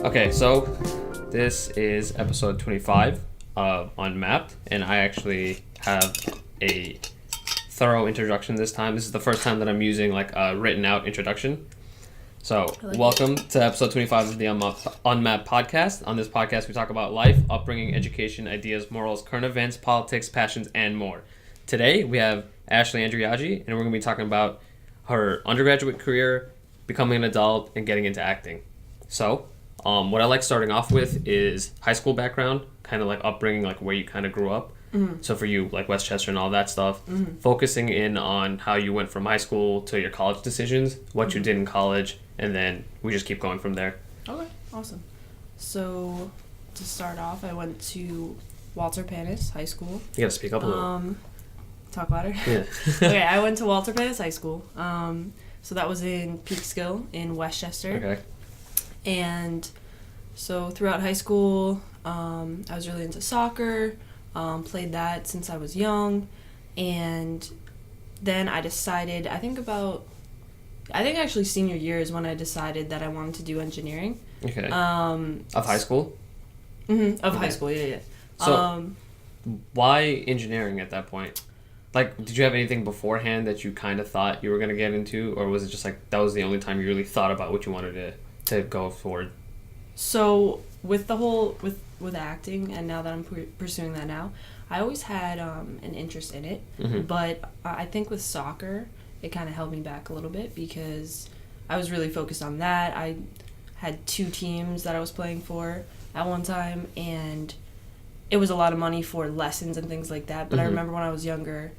Okay, so this is episode 25 of Unmapped, and I actually have a thorough introduction this time. This is the first time that I'm using like a written out introduction. So, welcome to episode 25 of the Unmapped podcast. On this podcast, we talk about life, upbringing, education, ideas, morals, current events, politics, passions, and more. Today, we have Ashley Andreaggi, and we're going to be talking about her undergraduate career, becoming an adult, and getting into acting. So, what I like starting off with is high school background, kind of like upbringing, like where you kind of grew up. Mm-hmm. So for you, like Westchester and all that stuff, focusing in on how you went from high school to your college decisions, what you did in college, and then we just keep going from there. Okay, awesome. So to start off, I went to Walter Panis High School. You gotta speak up a little. Talk louder? Yeah. Okay, I went to Walter Panis High School. So that was in Peekskill in Westchester. Okay. And so throughout high school, I was really into soccer, played that since I was young, and then I decided, I think actually senior year is when I decided that I wanted to do engineering. Okay. Of high school? Mm-hmm, of high school, yeah. So, why engineering at that point? Like, did you have anything beforehand that you kind of thought you were going to get into, or was it just like that was the only time you really thought about what you wanted to go forward? So with the whole with acting, and now that I'm pursuing that now, I always had an interest in it, but I think with soccer it kind of held me back a little bit because I was really focused on that. I had 2 teams that I was playing for at one time, and it was a lot of money for lessons and things like that. But I remember when I was younger,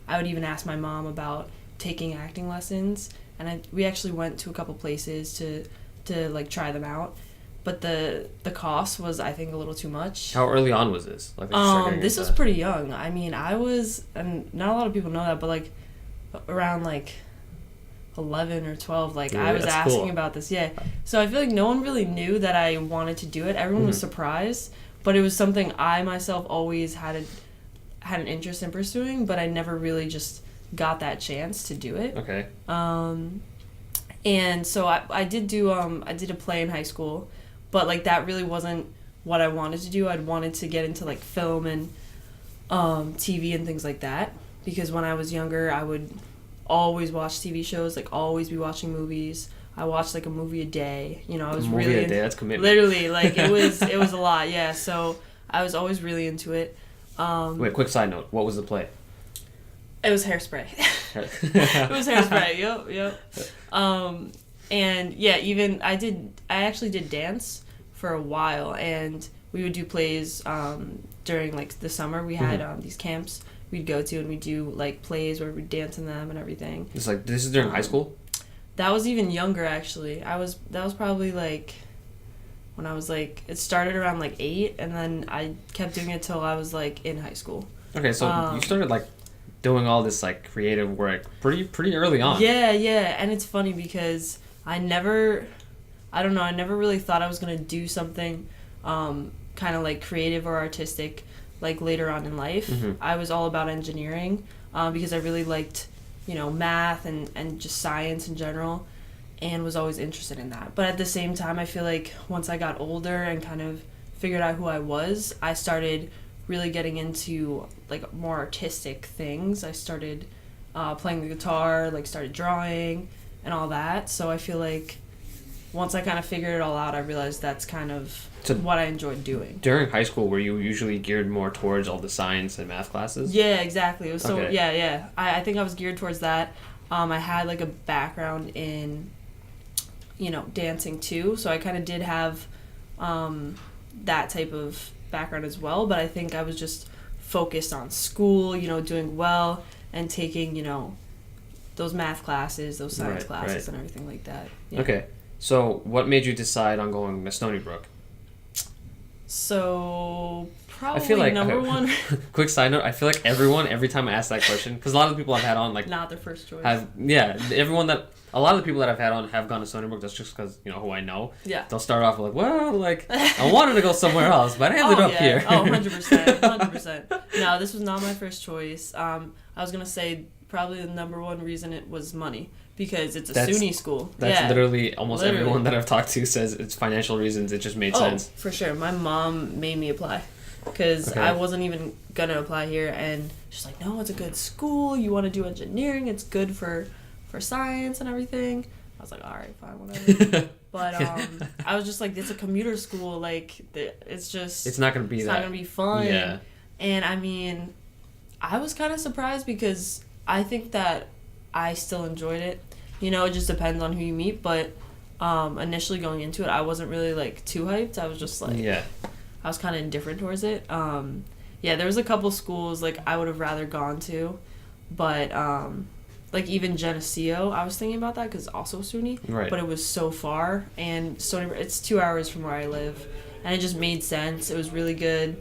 I would even ask my mom about taking acting lessons, and we actually went to a couple places to like try them out, but the cost was, I think, a little too much. How early on was this? Like, this was pretty young. I mean, I was, and not a lot of people know that, but like around like 11 or 12, like I was asking about this. Yeah. So I feel like no one really knew that I wanted to do it. Everyone was surprised, but it was something I myself always had an interest in pursuing, but I never really just got that chance to do it. Okay. And so I did do I did a play in high school, but like that really wasn't what I wanted to do. I'd wanted to get into like film and TV and things like that, because when I was younger I would always watch TV shows, like always be watching movies. I watched like a movie a day. You know, I was really a day. That's commitment. Literally, like it was a lot. Yeah. So I was always really into it. Wait, quick side note. What was the play? It was Hairspray. It was Hairspray. Yep. And yeah, even I actually did dance for a while, and we would do plays during like the summer. We had these camps we'd go to, and we'd do like plays where we'd dance in them and everything. It's like, this is during high school? That was even younger, actually. That was probably like when I was like, it started around like 8, and then I kept doing it till I was like in high school. Okay, so you started like doing all this like creative work pretty early on. Yeah, and it's funny because I never really thought I was gonna do something kind of like creative or artistic like later on in life. I was all about engineering because I really liked, math and just science in general, and was always interested in that. But at the same time, I feel like once I got older and kind of figured out who I was, I started really getting into like more artistic things. I started playing the guitar, like started drawing and all that. So I feel like once I kind of figured it all out, I realized that's kind of what I enjoyed doing. During high school, were you usually geared more towards all the science and math classes? Yeah, exactly. It was yeah. I think I was geared towards that. I had like a background in, dancing too. So I kind of did have that type of background as well, but I think I was just focused on school, doing well and taking, those math classes, those science classes and everything like that. Yeah. Okay. So what made you decide on going to Stony Brook? So probably I feel like, number one. Quick side note, I feel like every time I ask that question, because a lot of the people I've had on like not their first choice. A lot of the people that I've had on have gone to Stony Brook. That's just because who I know. Yeah. They'll start off with like, I wanted to go somewhere else, but I ended up here. 100%. No, this was not my first choice. I was gonna say probably the number one reason it was money, because it's a That's- SUNY school. That's yeah, literally almost literally. everyone that I've talked to says it's financial reasons. It just made sense. For sure. My mom made me apply because Okay. I wasn't even going to apply here. And she's like, no, it's a good school. You want to do engineering. It's good for science and everything. I was like, all right, fine, whatever. But I was just like, it's a commuter school. Like, it's just... It's not going to be It's that. not going to be fun. Yeah. And I mean, I was kind of surprised because I think that I still enjoyed it. You know, it just depends on who you meet. But initially going into it, I wasn't really, like, too hyped. I was just like... Yeah. I was kind of indifferent towards it. Yeah, there was a couple schools, like, I would have rather gone to. But, like, even Geneseo, I was thinking about that because it's also SUNY. Right. But it was so far. And Stony Brook, it's 2 hours from where I live. And it just made sense. It was really good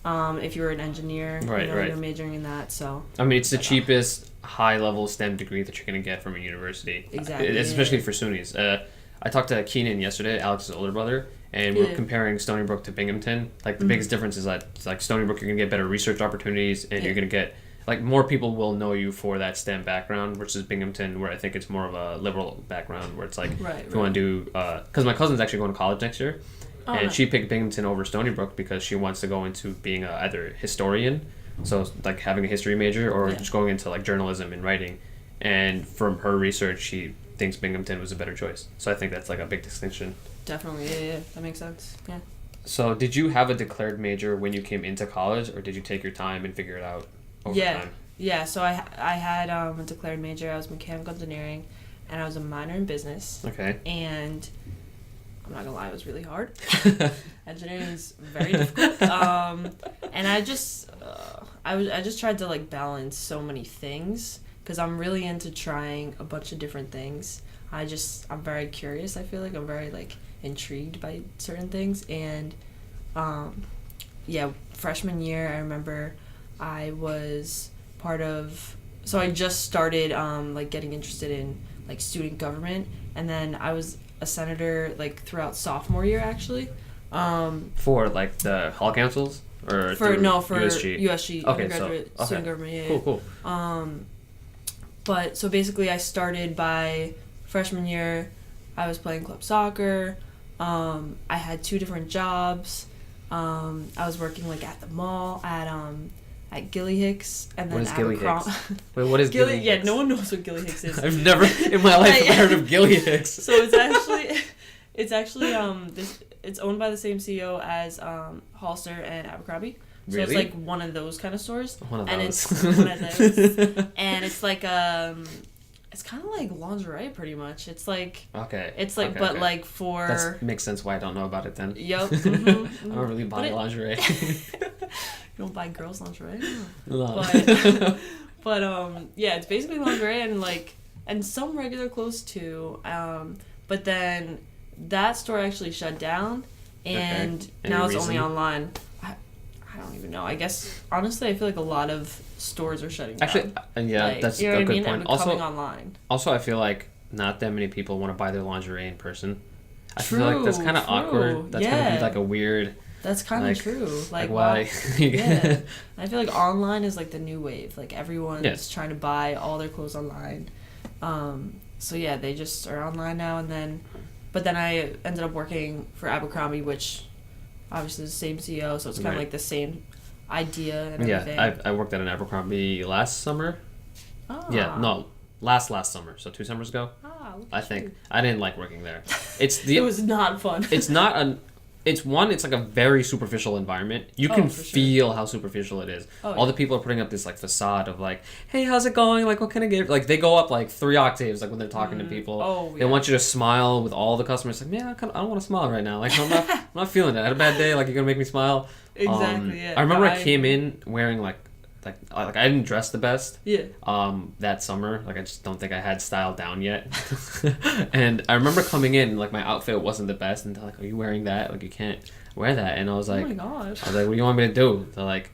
if you were an engineer. Right, you know, right. you're majoring in that, so... I mean, it's the cheapest high-level STEM degree that you're going to get from a university. Exactly, Especially yeah. for SUNYs. I talked to Keenan yesterday, Alex's older brother, and we were Yeah. comparing Stony Brook to Binghamton. Like, the biggest difference is that, it's like, Stony Brook, you're going to get better research opportunities, and you're going to get... Like, more people will know you for that STEM background versus Binghamton, where I think it's more of a liberal background, where it's like, if you want to do... Because my cousin's actually going to college next year, and nice. she picked Binghamton over Stony Brook because she wants to go into being either a historian, so like having a history major, or just going into like journalism and writing. And from her research, she thinks Binghamton was a better choice. So I think that's like a big distinction. Definitely, yeah, that makes sense, yeah. So did you have a declared major when you came into college, or did you take your time and figure it out over time? Yeah, so I had a declared major. I was mechanical engineering, and I was a minor in business. Okay. And I'm not gonna lie, it was really hard. Engineering is very difficult. And I just tried to like balance so many things because I'm really into trying a bunch of different things. I'm very curious. I feel like I'm very like intrigued by certain things. And freshman year, I remember I was part of. So I just started like getting interested in like student government, and then I was a senator like throughout sophomore year actually. For like the hall councils or for USG? USG Okay, undergraduate student government. Yeah, Cool. But so basically I started by freshman year. I was playing club soccer. I had 2 different jobs. I was working like at the mall at Gilly Hicks, and then What is Gilly Hicks? Wait, what is Gilly? Gilly Yeah, Hicks? no one knows what Gilly Hicks is. I've never in my life have heard of Gilly Hicks. So it's actually it's owned by the same CEO as Hollister and Abercrombie. So Really? it's like one of those kind of stores. One of and those. it's one of those. And it's like it's kind of like lingerie pretty much. It's like Okay. it's like okay, but okay. like for That makes sense why I don't know about it then. Yup. I don't really buy lingerie. You don't buy girls lingerie? No. But yeah, it's basically lingerie and some regular clothes too. But then that store actually shut down, and Any now it's reason? only online. I don't even know. I guess honestly, I feel like a lot of stores are shutting down. Actually, yeah, Like, that's you know a what I good mean? point. And Also, becoming online. I feel like not that many people want to buy their lingerie in person. I feel like that's kind of True. awkward. That's gonna be like a weird. That's kind of like- true. Like why? Yeah. I feel like online is like the new wave. Like everyone's Yes. trying to buy all their clothes online. So yeah, they just are online now but then I ended up working for Abercrombie, which obviously is the same CEO, so it's kind of Right. like the same idea and Yeah, everything. I worked at an Abercrombie last summer. Ah. Yeah, no, last summer, so 2 summers ago. Look I at think you. I didn't like working there. It's It was not fun. It's not an. It's like a very superficial environment. You can for sure. feel how superficial it is. Oh, All the people are putting up this like facade of like, hey, how's it going? Like, what can I get? Like, they go up like 3 octaves like when they're talking to people. Oh, They yeah. want you to smile with all the customers. Like, man, I don't want to smile right now. Like, I'm not feeling it. I had a bad day. Like, you're gonna make me smile. Exactly, yeah. I remember No, I came in wearing like I didn't dress the best. Yeah. That summer, like I just don't think I had style down yet. And I remember coming in, like my outfit wasn't the best, and they're like, "Are you wearing that? Like you can't wear that." And I was like, Oh my gosh. "I was like, what do you want me to do?" They're like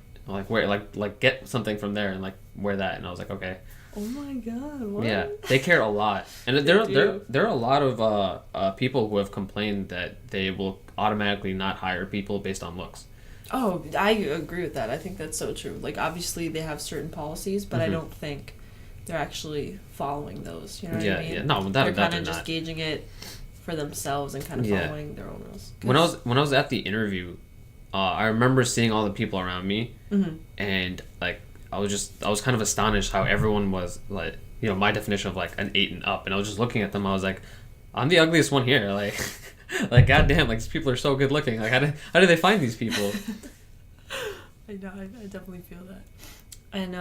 wear like get something from there and like wear that. And I was like, okay. Oh my god. What? Yeah, they care a lot, and there do. are a lot of people who have complained that they will automatically not hire people based on looks. Oh, I agree with that. I think that's so true. Like, obviously, they have certain policies, but I don't think they're actually following those. You know what Yeah, I mean? yeah. No, they're that kind of they're just not. gauging it for themselves and kind of following their own rules. When I was at the interview, I remember seeing all the people around me, and like I was kind of astonished how everyone was like, you know, my definition of like an 8 and up, and I was just looking at them. I was like, I'm the ugliest one here. Like, like goddamn, like these people are so good looking. Like, how do they find these people? I know, I definitely feel that. And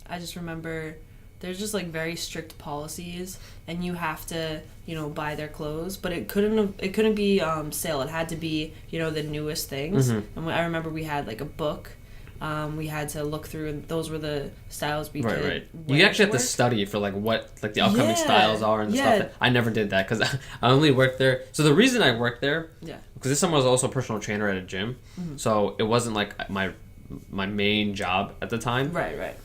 I just remember there's just like very strict policies, and you have to, you know, buy their clothes, but it couldn't be sale. It had to be, you know, the newest things. And I remember we had like a book. We had to look through, and those were the styles we could wear. You actually have to study for like what like the upcoming styles are and the stuff. I never did that because I only worked there. So the reason I worked there, because this summer I was also a personal trainer at a gym, so it wasn't like my main job at the time. Right.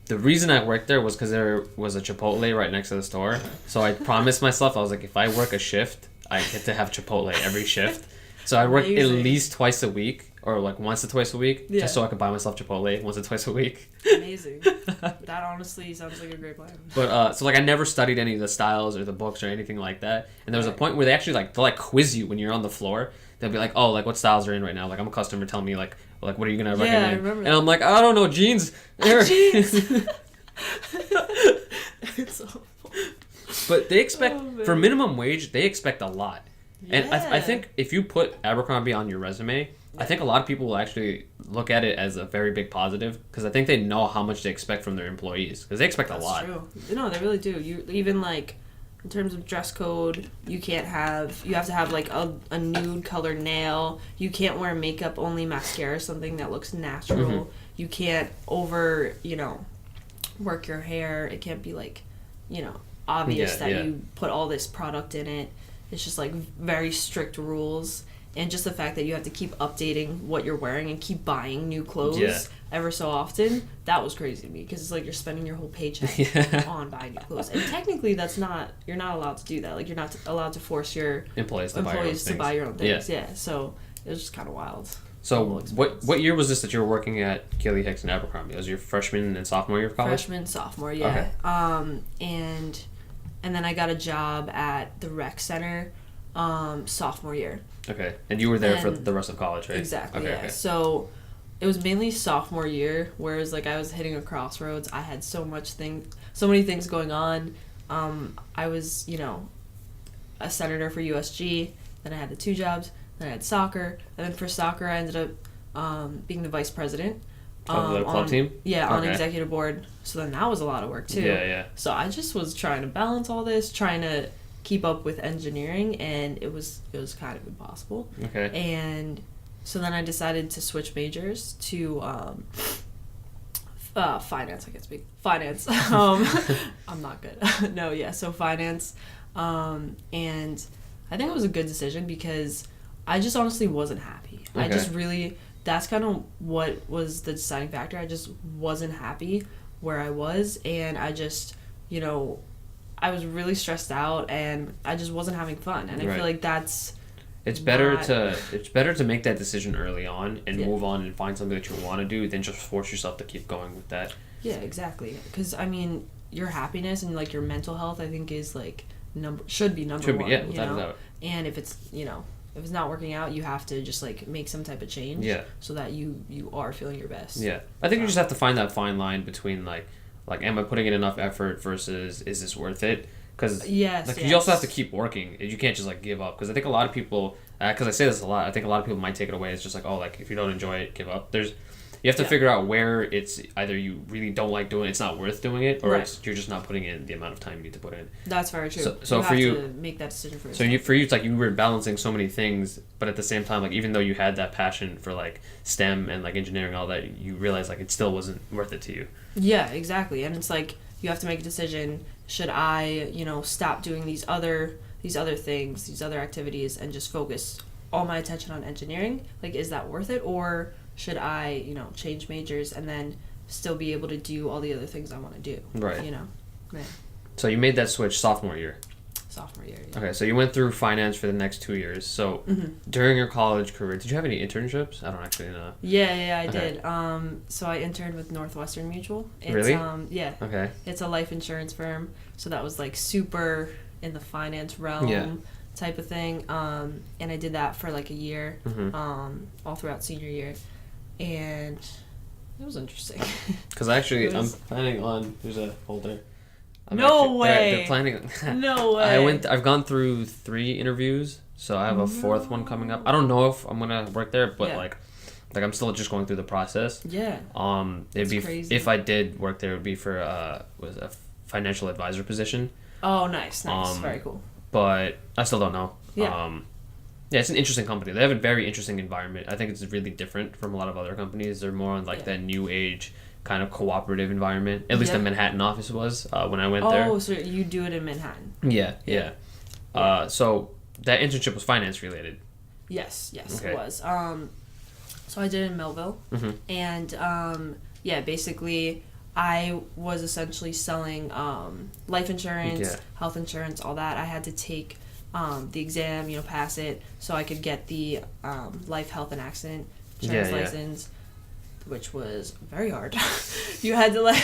The reason I worked there was because there was a Chipotle right next to the store. So I promised myself, I was like, if I work a shift, I get to have Chipotle every shift. So I worked at least twice a week, or like once or twice a week, just so I could buy myself Chipotle once or twice a week. Amazing. That honestly sounds like a great plan. But so like I never studied any of the styles or the books or anything like that. And there was a point where they actually they'll like quiz you when you're on the floor. They'll be like, oh, like what styles are in right now? Like I'm a customer, tell me like what are you gonna recommend? I remember. And I'm like, I don't know, jeans. Jeans. It's awful. But they expect for minimum wage, they expect a lot. And I think if you put Abercrombie on your resume, I think a lot of people will actually look at it as a very big positive because I think they know how much they expect from their employees because they expect a lot. That's true. No, they really do. You even like in terms of dress code, you have to have like a nude colored nail. You can't wear makeup, only mascara, something that looks natural. You can't work your hair. It can't be like, obvious that you put all this product in it. It's just like very strict rules. And just the fact that you have to keep updating what you're wearing and keep buying new clothes ever so often, that was crazy to me because it's like you're spending your whole paycheck on buying new clothes. And technically you're not allowed to do that. Like you're not allowed to force your employees to buy your own things. Yeah. So it was just kind of wild. So what year was this that you were working at Gilly Hicks and Abercrombie? Was your freshman and sophomore year of college? Freshman, sophomore, yeah. Okay. And then I got a job at the rec center sophomore year. Okay. And you were there for the rest of college, right? Exactly, okay. So it was mainly sophomore year, whereas like I was hitting a crossroads. I had so many things going on. I was, a senator for USG, then I had the 2 jobs, then I had soccer, and then for soccer I ended up being the vice president. Of the club team? Yeah, on executive board. So then that was a lot of work too. Yeah. So I just was trying to balance all this, trying to keep up with engineering, and it was kind of impossible. Okay. And so then I decided to switch majors to finance. I can speak finance. I'm not good. No, yeah. So finance, and I think it was a good decision because I just honestly wasn't happy. Okay. I just really. That's kind of what was the deciding factor. I just wasn't happy where I was, and I just, I was really stressed out, and I just wasn't having fun. And I feel like it's better to make that decision early on and move on and find something that you want to do than just force yourself to keep going with that. Yeah, exactly. Because your happiness and like your mental health, I think, is like should be number one. Yeah, without a doubt. And if it's if it's not working out, you have to just like make some type of change so that you are feeling your best. Yeah. I think you just have to find that fine line between like am I putting in enough effort versus is this worth it? Because you also have to keep working. You can't just like give up. Because I think a lot of people, because I say this a lot, I think a lot of people might take it away as just like, oh, like if you don't enjoy it, give up. You have to figure out where it's either you really don't like doing it, it's not worth doing it, or you're just not putting in the amount of time you need to put in. That's very true. So you for have you, to make that decision for yourself. So for you, it's like you were balancing so many things, but at the same time, like even though you had that passion for like STEM and like engineering and all that, you realized like it still wasn't worth it to you. Yeah, exactly. And it's like you have to make a decision. Should I, stop doing these other things, these other activities, and just focus all my attention on engineering? Like, is that worth it, or should I, change majors and then still be able to do all the other things I want to do? Right. Yeah. So you made that switch sophomore year. sophomore year. Yeah. Okay, so you went through finance for the next 2 years. So during your college career, did you have any internships? I don't actually know. Yeah, I did. So I interned with Northwestern Mutual. It's, really? Yeah. Okay. It's a life insurance firm. So that was like super in the finance realm type of thing. And I did that for like a year, all throughout senior year. And it was interesting. Because actually, I'm planning on, there's a folder. No way. They're planning. No way. I've gone through 3 interviews, so I have a 4th one coming up. I don't know if I'm gonna work there, but like I'm still just going through the process. Yeah. It'd be crazy. If I did work there, it would be for was a financial advisor position. Oh, nice. Very cool. But I still don't know. Yeah. Yeah, it's an interesting company. They have a very interesting environment. I think it's really different from a lot of other companies. They're more on like that new age kind of cooperative environment. At least the Manhattan office was when I went there. Oh, so you do it in Manhattan? Yeah. So that internship was finance related. Yes, okay. It was. So I did it in Millville, and basically I was essentially selling life insurance, health insurance, all that. I had to take the exam, pass it, so I could get the life, health, and accident insurance license. Which was very hard. You had to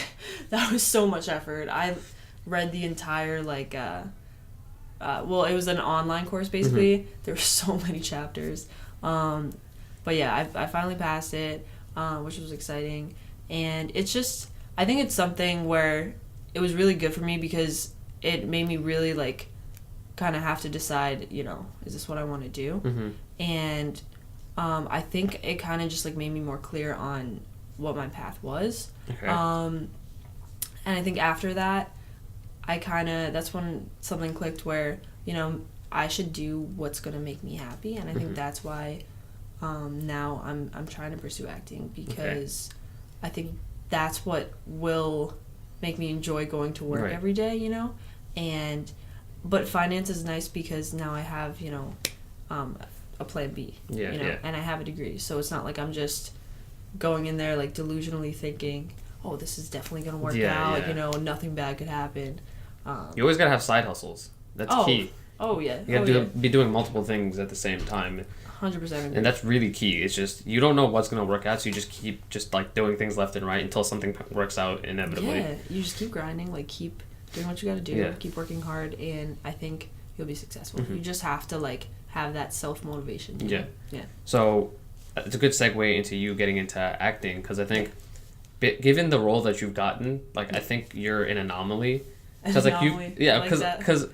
that was so much effort. I read the entire it was an online course basically. There were so many chapters. But yeah, I finally passed it, which was exciting. And it's just, I think it's something where it was really good for me because it made me really kind of have to decide, is this what I want to do? And I think it kind of just made me more clear on what my path was. Okay. And I think after that, that's when something clicked where, I should do what's going to make me happy. And I think that's why now I'm trying to pursue acting because I think that's what will make me enjoy going to work every day, but finance is nice because now I have, a plan B, and I have a degree, so it's not like I'm just going in there delusionally thinking, oh, this is definitely gonna work out, nothing bad could happen. You always gotta have side hustles. That's key. Oh yeah. You gotta be doing multiple things at the same time. 100%. And that's really key. It's just you don't know what's gonna work out, so you just keep doing things left and right until something works out inevitably. Yeah, you just keep grinding, keep doing what you gotta do, keep working hard, and I think you'll be successful. You just have to have that self-motivation. Yeah. Yeah. So it's a good segue into you getting into acting because I think given the role that you've gotten, I think you're an anomaly. Because because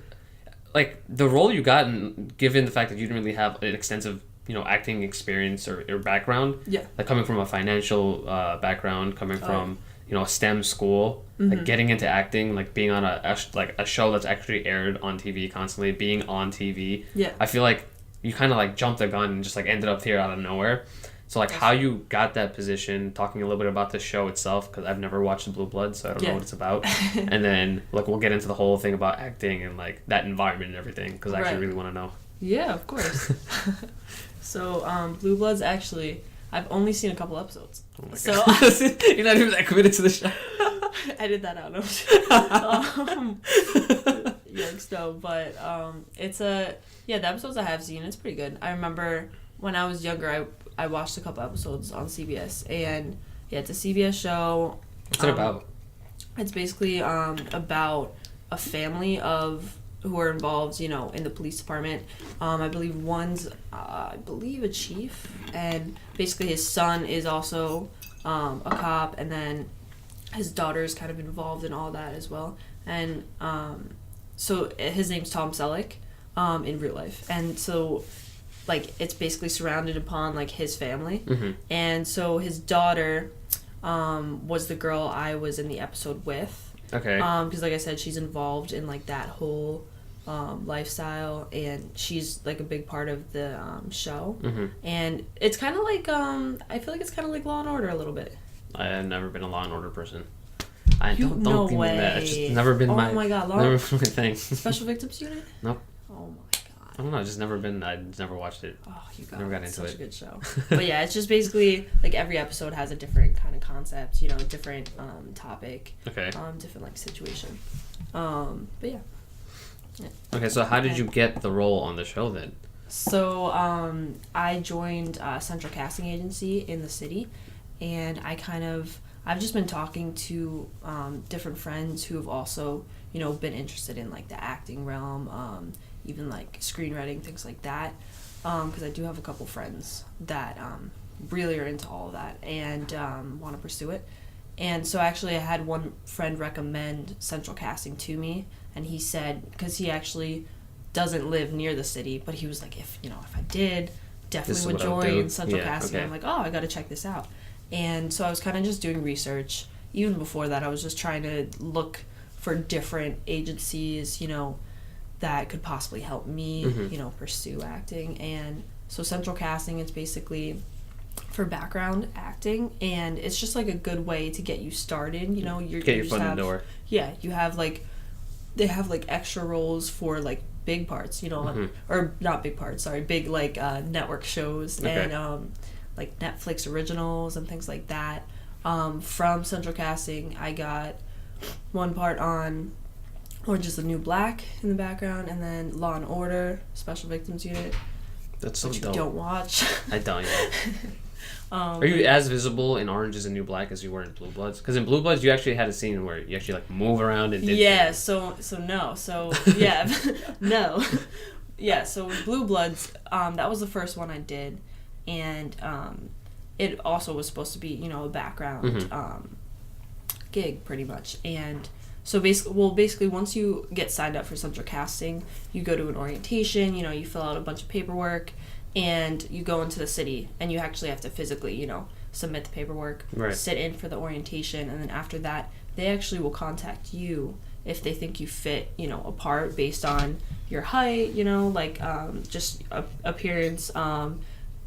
the role you gotten, given the fact that you didn't really have an extensive acting experience or background, coming from a financial background, coming from a STEM school, getting into acting, being on a show that's actually aired on TV constantly, being on TV. Yeah. I feel like you kind of jumped the gun and just ended up here out of nowhere. So how you got that position, talking a little bit about the show itself, because I've never watched Blue Bloods, so I don't know what it's about. And then we'll get into the whole thing about acting and that environment and everything, because I actually really want to know. Yeah, of course. So Blue Bloods, actually, I've only seen a couple episodes. Oh my God. You're not even that committed to the show. Edit that out. Yikes, though. But it's the episodes I have seen, it's pretty good. I remember when I was younger, I watched a couple episodes on CBS, and it's a CBS show. What's it about? It's basically about a family of who are involved, in the police department. I believe one's, a chief, and basically his son is also a cop, and then his daughter's kind of involved in all that as well. And so his name's Tom Selleck in real life, and so it's basically surrounded upon his family. And so his daughter was the girl I was in the episode with. Okay. Because like I said, she's involved in that whole lifestyle, and she's a big part of the show. And it's kind of I feel like it's kind of like Law and Order a little bit. I have never been a Law and Order person. Don't think that. It's just never been my God, never been my thing. Special Victims Unit? Nope. Oh my God. I don't know. It's just never been. I never watched it. Oh, you never got into such it. A good show. But yeah, it's just basically every episode has a different kind of concept, different topic. Okay. Different situation. But yeah. Yeah. Okay, so how did you get the role on the show then? So I joined a central casting agency in the city, and I've just been talking to different friends who have also, been interested in like the acting realm, even like screenwriting, things like that. Because I do have a couple friends that really are into all of that and want to pursue it. And so actually I had one friend recommend central casting to me, and he said, because he actually doesn't live near the city, but he was like, if I did, definitely would join central casting. Okay. I'm like, oh, I got to check this out. And so I was kind of just doing research. Even before that, I was just trying to look for different agencies, that could possibly help me, pursue acting. And so central casting is basically for background acting, and it's just like a good way to get you started. Get your foot in the door. Yeah, you have like, they have like extra roles for like big parts, or not big parts, sorry, big like network shows and like Netflix originals and things like that. From central casting, I got one part on Orange is the New Black in the background, and then Law and Order Special Victims Unit. That's so which dope. You don't watch. I don't. Yeah. Are you as visible in Orange is the New Black as you were in Blue Bloods? Because in Blue Bloods, you actually had a scene where you actually like move around and did things. So no. So yeah, no. Yeah, so with Blue Bloods, that was the first one I did, and it also was supposed to be, a background gig pretty much. And so basically once you get signed up for central casting, you go to an orientation, you fill out a bunch of paperwork, and you go into the city, and you actually have to physically, submit the paperwork, sit in for the orientation, and then after that, they actually will contact you if they think you fit, a part based on your height, just appearance,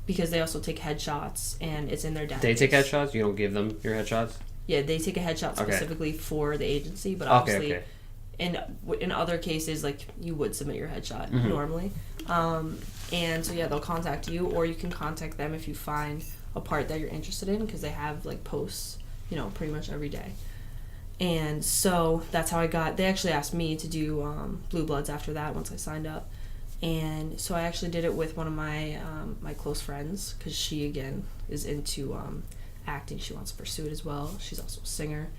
because they also take headshots, and it's in their database. They take headshots? You don't give them your headshots? Yeah, they take a headshot specifically for the agency, but obviously in other cases, like, you would submit your headshot normally. And so, yeah, they'll contact you, or you can contact them if you find a part that you're interested in, because they have, like, posts, pretty much every day. And so that's how they actually asked me to do Blue Bloods after that once I signed up. And so I actually did it with one of my my close friends, because she, again, is into acting. She wants to pursue it as well. She's also a singer.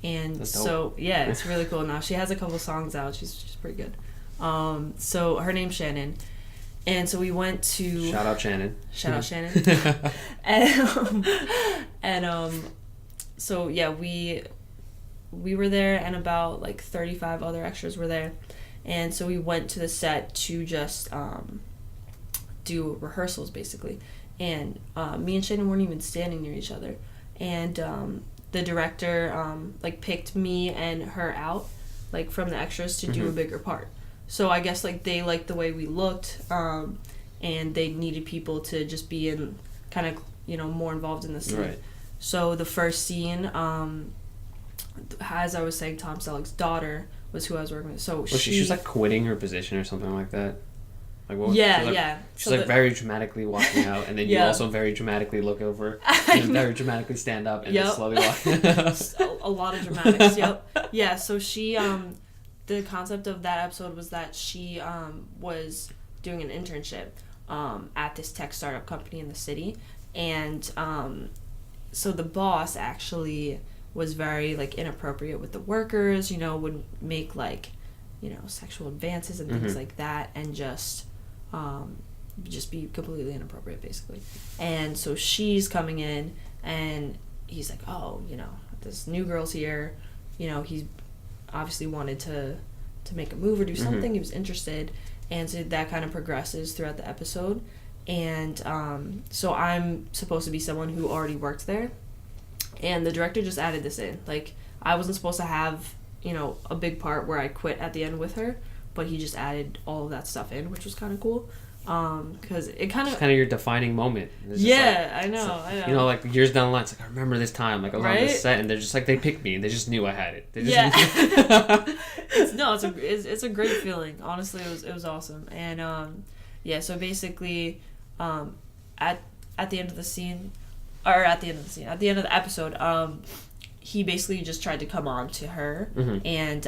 And so, yeah, it's really cool. Now she has a couple songs out. She's pretty good. So her name's Shannon. And so we went to... Shout out Shannon. And so, yeah, we were there, and about, like, 35 other extras were there. And so we went to the set to just do rehearsals, basically. And me and Shannon weren't even standing near each other. And the director, picked me and her out, like, from the extras to do a bigger part. So I guess, like, they liked the way we looked, and they needed people to just be in kind of, more involved in the scene. Right. So the first scene, as I was saying, Tom Selleck's daughter was who I was working with. So she was, like, quitting her position or something like that? Like, what? Yeah. She's very dramatically walking out, and then you also very dramatically look over, and very dramatically stand up, and then slowly walk. A lot of dramatics, yep. Yeah, so she, the concept of that episode was that she was doing an internship at this tech startup company in the city, and so the boss actually was very, like, inappropriate with the workers, would make, like, sexual advances and things like that, and just be completely inappropriate, basically. And so she's coming in, and he's like, oh, this new girl's here, he's obviously wanted to make a move or do something. He was interested, and so that kind of progresses throughout the episode. And so I'm supposed to be someone who already worked there, and the director just added this in. Like, I wasn't supposed to have a big part where I quit at the end with her, but he just added all of that stuff in, which was kind of cool. Because it kind of your defining moment. I know. Like, years down the line, it's like, I remember this time, like, I was on this set, and they're just like, they picked me, and they just knew I had it. It's a great feeling. Honestly, it was awesome. And so basically, at the end of the scene, or at the end of the episode, he basically just tried to come on to her and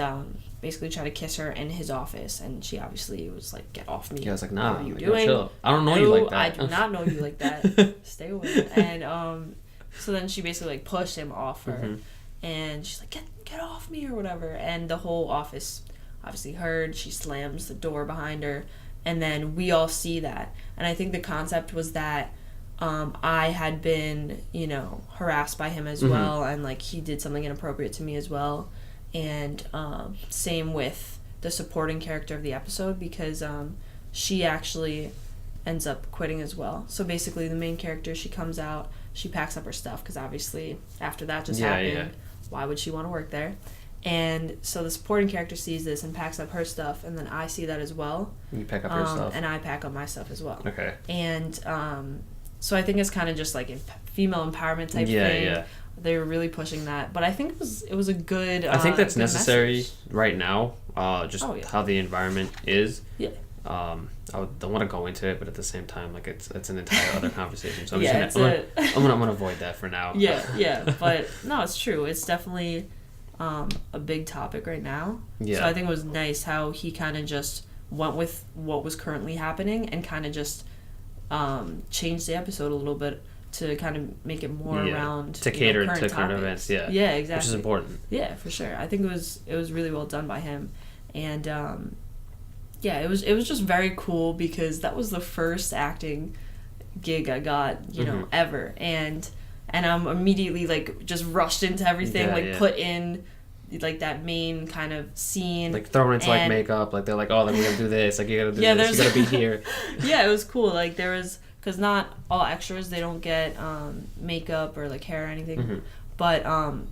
basically tried to kiss her in his office, and she obviously was like, "Get off me!" Yeah, I was like, "Nah, what are you like, doing? Chill. I don't know you like that. I do not know you like that. Stay away." And so then she basically like pushed him off her, and she's like, "Get off me," or whatever. And the whole office obviously heard. She slams the door behind her, and then we all see that. And I think the concept was that I had been, harassed by him as well, and like he did something inappropriate to me as well. And same with the supporting character of the episode, because she actually ends up quitting as well. So basically the main character, she comes out, she packs up her stuff, because obviously after that just happened, why would she want to work there? And so the supporting character sees this and packs up her stuff, and then I see that as well. You pack up your stuff. And I pack up my stuff as well. Okay. And so I think it's kind of just like a female empowerment type thing. Yeah. They were really pushing that, but I think it was a good. I think that's necessary message right now. How the environment is. Yeah. I don't want to go into it, but at the same time, like it's an entire other conversation. So I'm gonna avoid that for now. Yeah. But no, it's true. It's definitely a big topic right now. Yeah. So I think it was nice how he kind of just went with what was currently happening and kind of just changed the episode a little bit to kind of make it more around to cater to current events. Yeah, exactly, which is important. Yeah, for sure. I think it was really well done by him, and it was just very cool, because that was the first acting gig I got ever, and I'm immediately like just rushed into everything, put in like that main kind of scene, like thrown into like makeup, like they're like, oh, then we're gonna do this, like you gotta do this, you gotta be here. Yeah, it was cool. Like there was, because not all extras, they don't get makeup or like hair or anything, but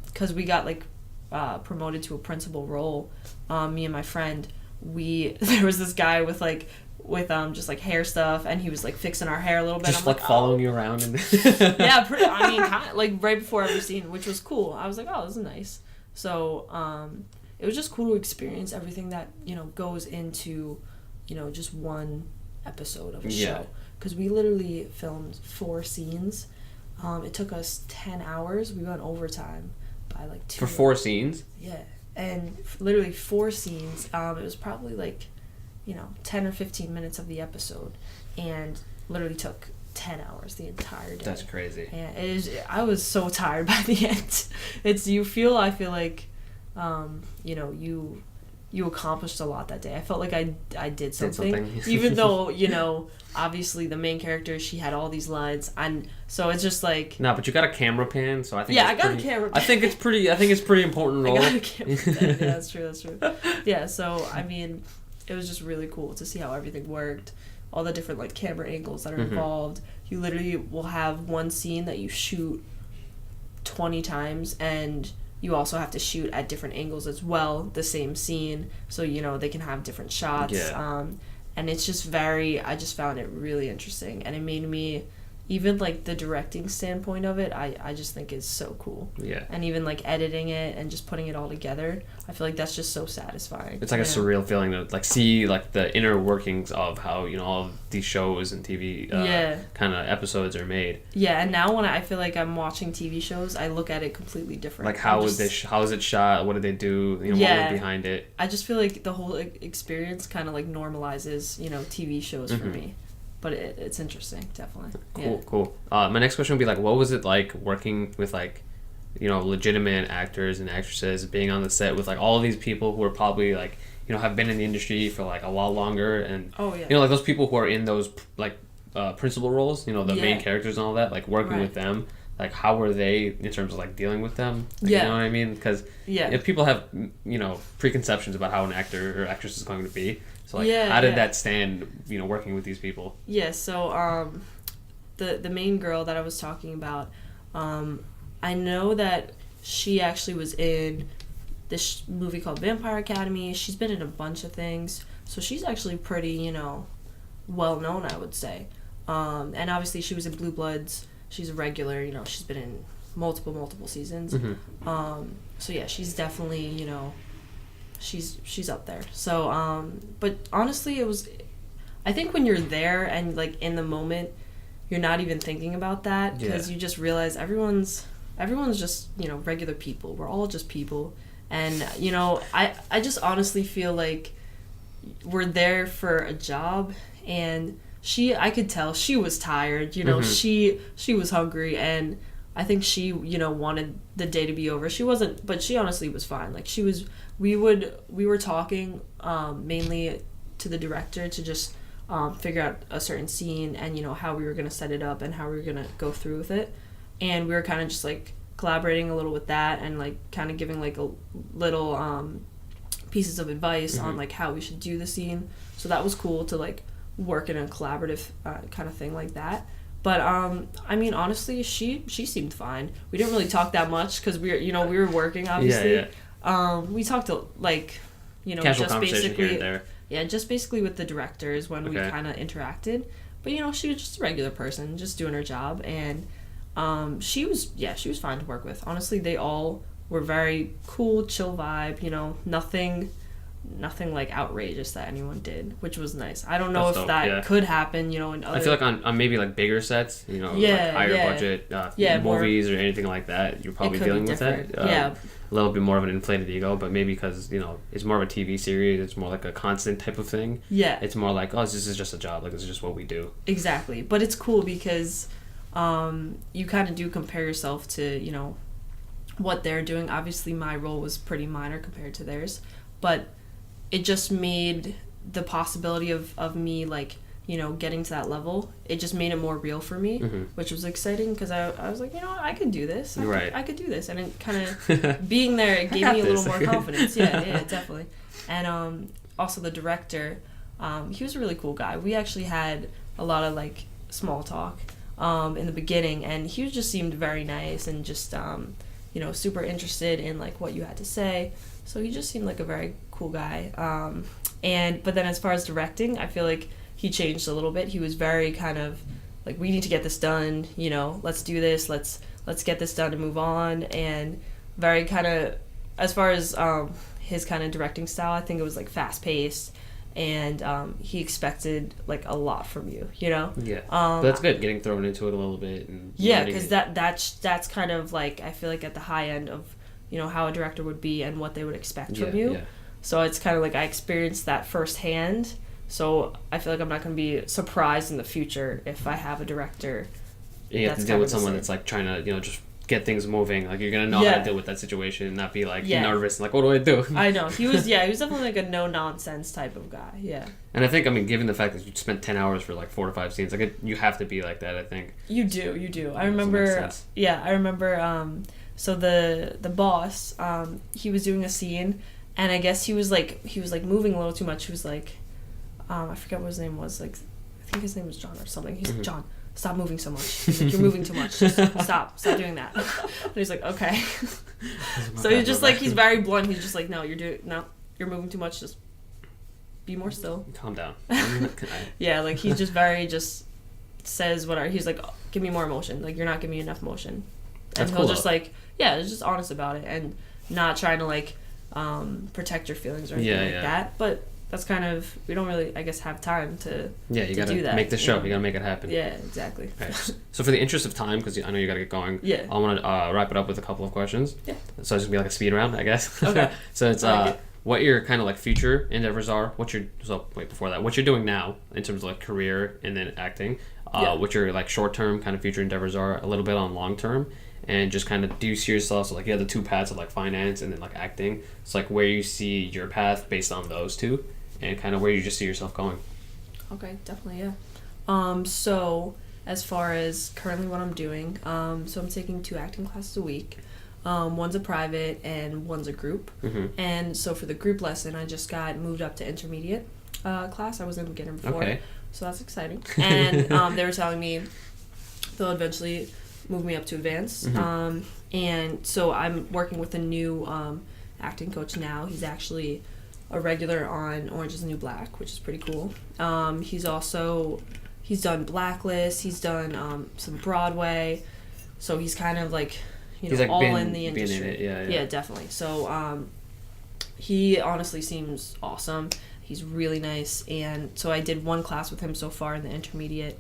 because we got like promoted to a principal role, me and my friend, there was this guy with just like hair stuff, and he was like fixing our hair a little bit. Just like following you around and yeah, I mean, kind of, like right before every scene, which was cool. I was like, oh, this is nice. So it was just cool to experience everything that goes into just one episode of a show, because we literally filmed 4 scenes. It took us 10 hours. We went overtime by like 2 for 4 scenes. Yeah, and literally 4 scenes. It was probably like 10 or 15 minutes of the episode, and literally took 10 hours the entire day. That's crazy. And I was so tired by the end. I feel like you accomplished a lot that day. I felt like I did something. Even though obviously the main character, she had all these lines, and so it's just like, no, but you got a camera pan, so I think I got a camera pan. I think it's pretty important role. I got a camera pan. Yeah, that's true. Yeah, so I mean, it was just really cool to see how everything worked, all the different like camera angles that are involved. You literally will have one scene that you shoot 20 times, and you also have to shoot at different angles as well, the same scene, so they can have different shots. And it's just I just found it really interesting, and it made me, even like the directing standpoint of it, I just think is so cool. Yeah. And even like editing it and just putting it all together, I feel like that's just so satisfying. It's like a surreal feeling to like see like the inner workings of how all of these shows and TV kind of episodes are made. Yeah, and now when I feel like I'm watching TV shows, I look at it completely different. Like how is it shot? What did they do? What went behind it? I just feel like the whole experience kind of like normalizes TV shows for me. But it's interesting, definitely. Cool. My next question would be like, what was it like working with like, legitimate actors and actresses, being on the set with like all of these people who are probably like, have been in the industry for like a lot longer, and like those people who are in those like principal roles, the main characters and all that, like working with them, like how were they in terms of like dealing with them? Like, you know what I mean? Because if people have preconceptions about how an actor or actress is going to be. So like, how did that stand, working with these people? Yeah, so the main girl that I was talking about, I know that she actually was in this movie called Vampire Academy. She's been in a bunch of things, so she's actually pretty, well known, I would say. And obviously she was in Blue Bloods. She's a regular, she's been in multiple seasons. So yeah, she's definitely, she's up there. So but honestly, I think when you're there and like in the moment, you're not even thinking about that, because you just realize everyone's everyone's just, regular people. We're all just people. And, I just honestly feel like we're there for a job, and I could tell she was tired, she was hungry, and I think she, wanted the day to be over. She wasn't, but she honestly was fine. Like, we were talking, mainly to the director to just, figure out a certain scene and, how we were going to set it up and how we were going to go through with it. And we were kind of just, like, collaborating a little with that and, like, kind of giving, like, a little, pieces of advice on, like, how we should do the scene. So that was cool to, like, work in a collaborative kind of thing like that. But I mean, honestly, she seemed fine. We didn't really talk that much because we were working, obviously. We talked like, casual just basically here and there. Yeah, just basically with the directors when we kind of interacted. But she was just a regular person, just doing her job, and she was fine to work with. Honestly, they all were very cool, chill vibe. Nothing like outrageous that anyone did, which was nice. I don't know if that could happen, in other... I feel like on maybe like bigger sets, like higher budget movies or anything like that, you're probably dealing with that. A little bit more of an inflated ego, but maybe because, it's more of a TV series, it's more like a constant type of thing. Yeah. It's more like, this is just a job, like this is just what we do. Exactly. But it's cool because you kind of do compare yourself to, what they're doing. Obviously my role was pretty minor compared to theirs, but it just made the possibility of me, like, getting to that level, it just made it more real for me, which was exciting because I was like, I could do this. I could do this. And it kind of, being there, it gave me a little more confidence. Yeah, definitely. And also the director, he was a really cool guy. We actually had a lot of, like, small talk in the beginning, and he just seemed very nice and just, super interested in, like, what you had to say. So he just seemed like a very cool guy. But then as far as directing, I feel like he changed a little bit. He was very kind of like, we need to get this done, let's do this, let's get this done and move on. And very kind of, as far as his kind of directing style, I think it was like fast paced, and he expected like a lot from you, Yeah. But that's good, getting thrown into it a little bit. And because that's kind of like, I feel like at the high end of, how a director would be and what they would expect from you. Yeah. So it's kind of like I experienced that firsthand. So I feel like I'm not going to be surprised in the future if I have a director. You have to deal with someone that's like trying to, just get things moving. Like, you're going to know how to deal with that situation and not be like nervous and like, what do I do? I know. He was definitely like a no nonsense type of guy. Yeah. And I think, given the fact that you spent 10 hours for like 4 to 5 scenes, like you have to be like that, I think. You do. I remember. Yeah, I remember. So the boss, he was doing a scene, and I guess he was like moving a little too much. He was like, I forget what his name was. Like, I think his name was John or something. He's like, John, stop moving so much. He's like, you're moving too much. Just stop doing that. And he's like, okay. So he's just like, he's very blunt. He's just like, no, you're moving too much. Just be more still. Calm down. Yeah, like he's just very just says whatever. He's like, give me more emotion. Like, you're not giving me enough emotion. And he'll just like, he's just honest about it and not trying to like protect your feelings or anything like that. But that's kind of, we don't really, I guess, have time to you gotta do that. Make the show. You gotta make it happen. Yeah, exactly. Okay. So for the interest of time, because I know you gotta get going, I want to wrap it up with a couple of questions. Yeah. So it's gonna be like a speed round, I guess. Okay. So it's what your kind of like future endeavors are. What's you're doing now in terms of like career and then acting. What your like short term kind of future endeavors are. A little bit on long term. And just kind of, do you see yourself, so like you have the 2 paths of like finance and then like acting. It's like where you see your path based on those 2, and kind of where you just see yourself going. Okay, definitely, yeah. So as far as currently what I'm doing, so I'm taking 2 acting classes a week. One's a private and one's a group. And so for the group lesson, I just got moved up to intermediate class. I was in beginner before, so that's exciting. And they were telling me they'll eventually move me up to advanced. And so I'm working with a new acting coach now. He's actually a regular on Orange is the New Black, which is pretty cool. He's done Blacklist, he's done some Broadway, so he's kind of like, he's like all in the industry. Yeah, definitely. So he honestly seems awesome. He's really nice, and so I did 1 class with him so far in the intermediate.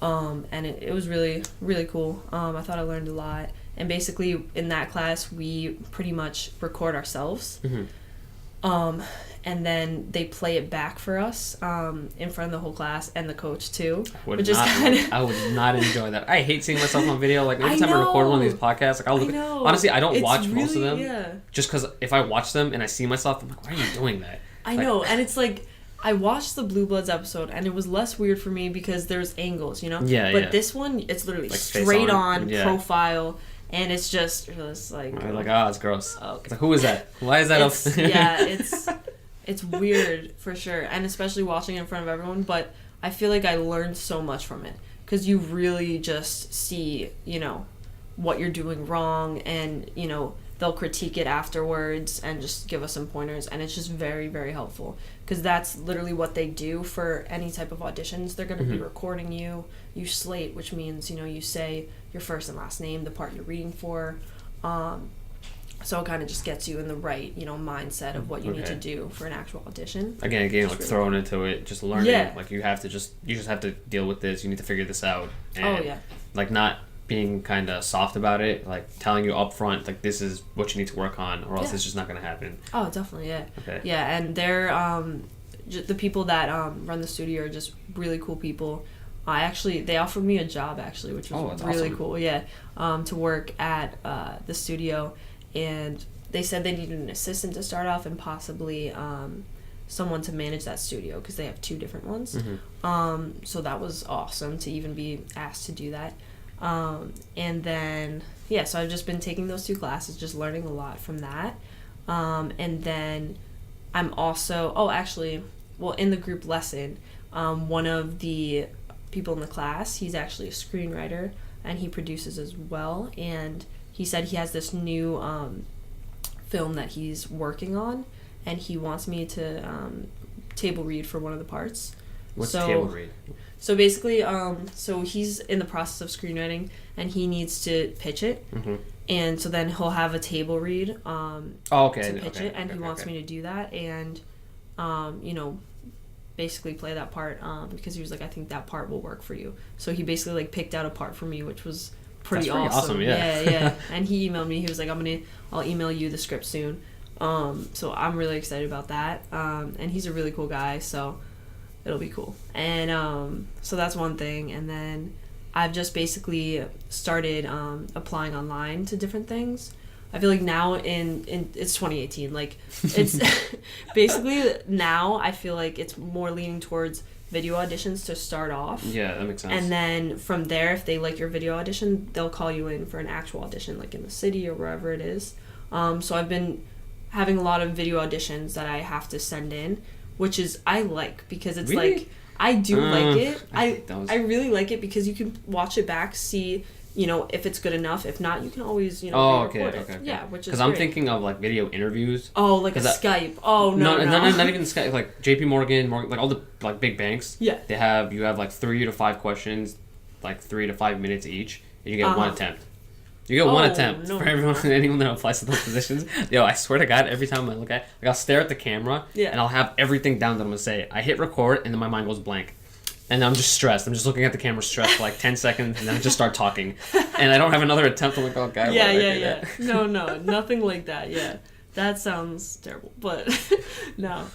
And it was really, really cool. I thought I learned a lot. And basically, in that class, we pretty much record ourselves. And then they play it back for us in front of the whole class and the coach, too. I would not enjoy that. I hate seeing myself on video. Like, every time I record one of these podcasts, like, I'll look honestly, I don't watch most of them. Yeah. Just because if I watch them and I see myself, I'm like, why are you doing that? I know. And it's like, I watched the Blue Bloods episode, and it was less weird for me because there's angles, you know? Yeah, But this one, it's literally like straight on profile, and it's just like... it's gross. Okay. It's like, who is that? Why is that up? Yeah, it's weird for sure, and especially watching it in front of everyone, but I feel like I learned so much from it, because you really just see, you know, what you're doing wrong, and, you know, they'll critique it afterwards and just give us some pointers, and it's just very, very helpful, because that's literally what they do for any type of auditions. They're going to be recording you slate, which means, you know, you say your first and last name, the part you're reading for, so it kind of just gets you in the right, you know, mindset of what you need to do for an actual audition. Again, like really thrown into it, just learning. Yeah. Like you just have to deal with this. You need to figure this out. And, like, not being kind of soft about it, like telling you up front, like, this is what you need to work on, or else it's just not going to happen. Oh, definitely, yeah. Okay. Yeah, and they're the people that run the studio are just really cool people. They offered me a job, actually, which was really cool. Yeah, to work at the studio. And they said they needed an assistant to start off, and possibly someone to manage that studio, because they have 2 different ones. So that was awesome to even be asked to do that. And then, so I've just been taking those 2 classes, just learning a lot from that. And then I'm also, in the group lesson, one of the people in the class, he's actually a screenwriter, and he produces as well. And he said he has this new film that he's working on, and he wants me to table read for one of the parts. What's table read? So basically, so he's in the process of screenwriting, and he needs to pitch it. And so then he'll have a table read to pitch it, and he wants me to do that and, you know, basically play that part because he was like, I think that part will work for you. So he basically, like, picked out a part for me, which was pretty awesome. Yeah. And he emailed me. He was like, I'll email you the script soon. So I'm really excited about that. And he's a really cool guy, so it'll be cool. And so that's one thing. And then I've just basically started applying online to different things. I feel like now it's 2018. Like, it's basically now I feel like it's more leaning towards video auditions to start off. Yeah, that makes sense. And then from there, if they like your video audition, they'll call you in for an actual audition, like in the city or wherever it is. So I've been having a lot of video auditions that I have to send in, which is I like, because it's like I do like it. I really like it because you can watch it back, see, you know, if it's good enough. If not, you can always, you know, re-record it. Okay. Yeah, which is because I'm thinking of like video interviews. Oh, like a Skype. Oh no. Not even Skype. Like JP Morgan, like all the like big banks. Yeah. You have like 3 to 5 questions, like 3 to 5 minutes each, and you get one attempt. You get one attempt for anyone that applies to those positions. Yo, I swear to God, every time I look at, like, I'll stare at the camera and I'll have everything down that I'm gonna say. I hit record and then my mind goes blank. And I'm just stressed. I'm just looking at the camera stressed for like 10 seconds, and then I just start talking. And I don't have another attempt. I'm like, oh, God, yeah. No, nothing like that, yeah. That sounds terrible. But, no.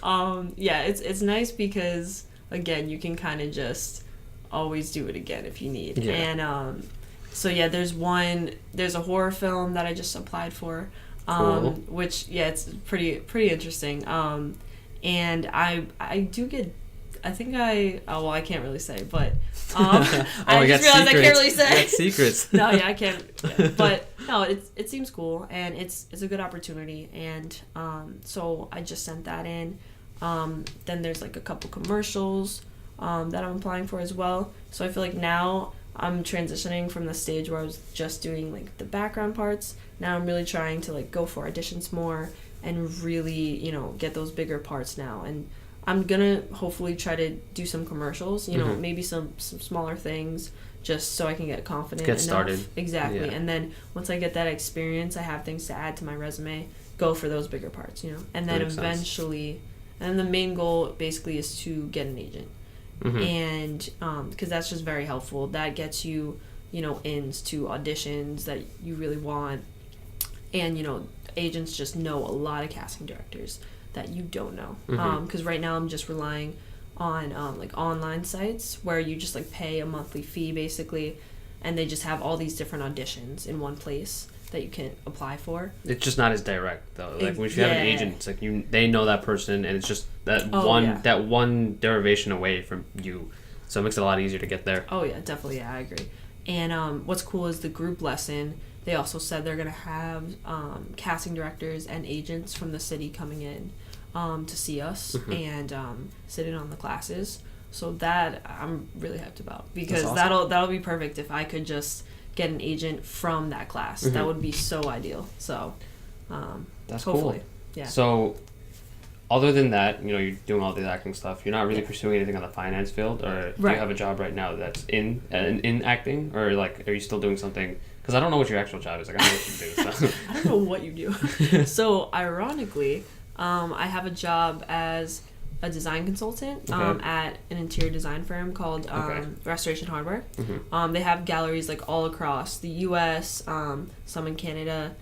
It's nice because, again, you can kind of just always do it again if you need. Yeah. And, there's a horror film that I just applied for, cool. Which, it's pretty interesting. And I do get... I can't really say, but I just realized secrets. I can't really say. You got secrets. No, I can't. Yeah. But no, it seems cool, and it's a good opportunity, and so I just sent that in. Then there's like a couple commercials that I'm applying for as well. So I feel like now I'm transitioning from the stage where I was just doing like the background parts. Now I'm really trying to like go for auditions more and really, you know, get those bigger parts now. And I'm gonna hopefully try to do some commercials, you know, maybe some smaller things, just so I can get confident enough. Started. Exactly. Yeah. And then once I get that experience, I have things to add to my resume, go for those bigger parts, you know. And then eventually, and then the main goal basically is to get an agent. and because that's just very helpful. That gets you, ins to auditions that you really want, and agents just know a lot of casting directors that you don't know. Because right now I'm just relying on like online sites where you just like pay a monthly fee basically, and they just have all these different auditions in one place that you can apply for. It's just not as direct though. Like when you have an agent, it's like they know that person, and it's just that one derivation away from you, so it makes it a lot easier to get there. Oh yeah, definitely. Yeah, I agree. And what's cool is the group lesson. They also said they're gonna have casting directors and agents from the city coming in to see us and sit in on the classes. So that I'm really hyped about, because awesome. that'll be perfect if I could just get an agent from that class. That would be so ideal. So that's hopefully. Cool. Yeah. So other than that, you're doing all the acting stuff. You're not really pursuing anything on the finance field, or do you have a job right now that's in acting, or like are you still doing something? Because I don't know what your actual job is. Like I don't know what you do. So. I don't know what you do. So ironically, I have a job as a design consultant at an interior design firm called Restoration Hardware. They have galleries like all across the U.S., some in Canada.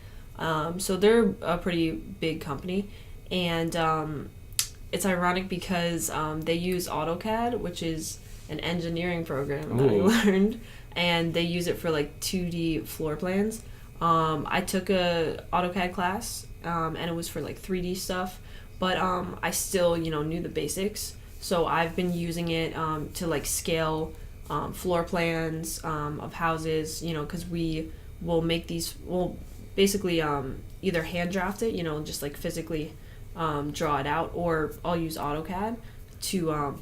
So they're a pretty big company. And it's ironic because they use AutoCAD, which is an engineering program that I learned. And they use it for like 2D floor plans. I took a AutoCAD class, and it was for like 3D stuff. But I still, knew the basics. So I've been using it to like scale floor plans of houses, because we will make these, we'll basically either hand draft it, just like physically draw it out, or I'll use AutoCAD to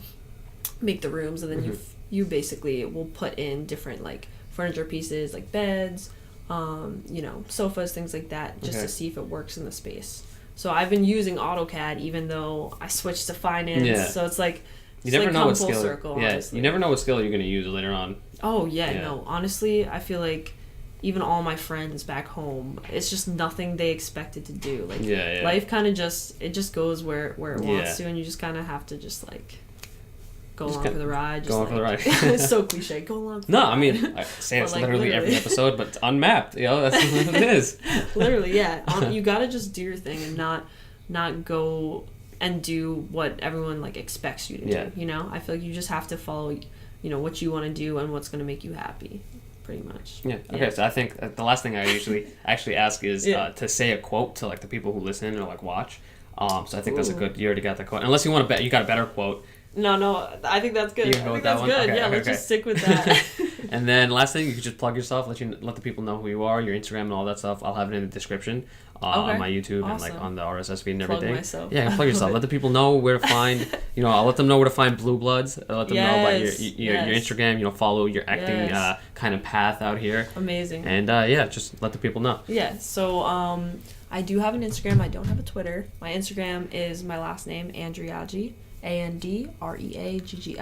make the rooms, and then you basically will put in different like furniture pieces, like beds, sofas, things like that, just to see if it works in the space. So I've been using AutoCAD even though I switched to finance. Yeah. So it's like you never know what full skill. Circle, honestly. You never know what skill you're going to use later on. Oh no. Honestly, I feel like even all my friends back home, it's just nothing they expected to do. Like life kind of just goes where it wants to, and you just kind of have to just like go along for the ride. Go along for the ride. It's so cliche. Go along. No, I mean, I say it's like, literally every episode, but it's Unmapped. That's what it is. Literally, yeah. You gotta just do your thing and not go and do what everyone like expects you to do. I feel like you just have to follow, what you want to do and what's gonna make you happy. Pretty much. Yeah. Okay. So I think the last thing I usually actually ask is to say a quote to like the people who listen or like watch. So I think that's a good. You already got the quote. Unless you want to bet, you got a better quote. No, I think that's good. You can go with that one? Good. Let's just stick with that. And then last thing, you could just plug yourself, let the people know who you are, your Instagram and all that stuff. I'll have it in the description on my YouTube and like on the RSS feed and everything. Plug myself. Yeah, plug yourself. Let the people know where to find. I'll let them know where to find Blue Bloods. I'll let them know about your Instagram. Follow your acting kind of path out here. Amazing. And just let the people know. Yeah. So I do have an Instagram. I don't have a Twitter. My Instagram is my last name, Andreaggi. Andreaggi,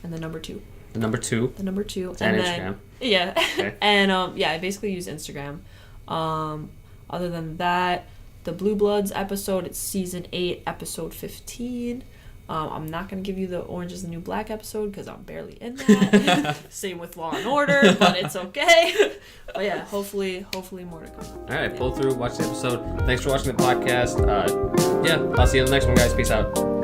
and the number 2. The number 2. The number 2. And then, Instagram. Yeah. Okay. And I basically use Instagram. Other than that, the Blue Bloods episode, it's season 8, episode 15. I'm not gonna give you the Orange Is the New Black episode because I'm barely in that. Same with Law and Order, but it's okay. But yeah, hopefully more to come. All right, pull through, watch the episode. Thanks for watching the podcast. I'll see you in the next one, guys. Peace out.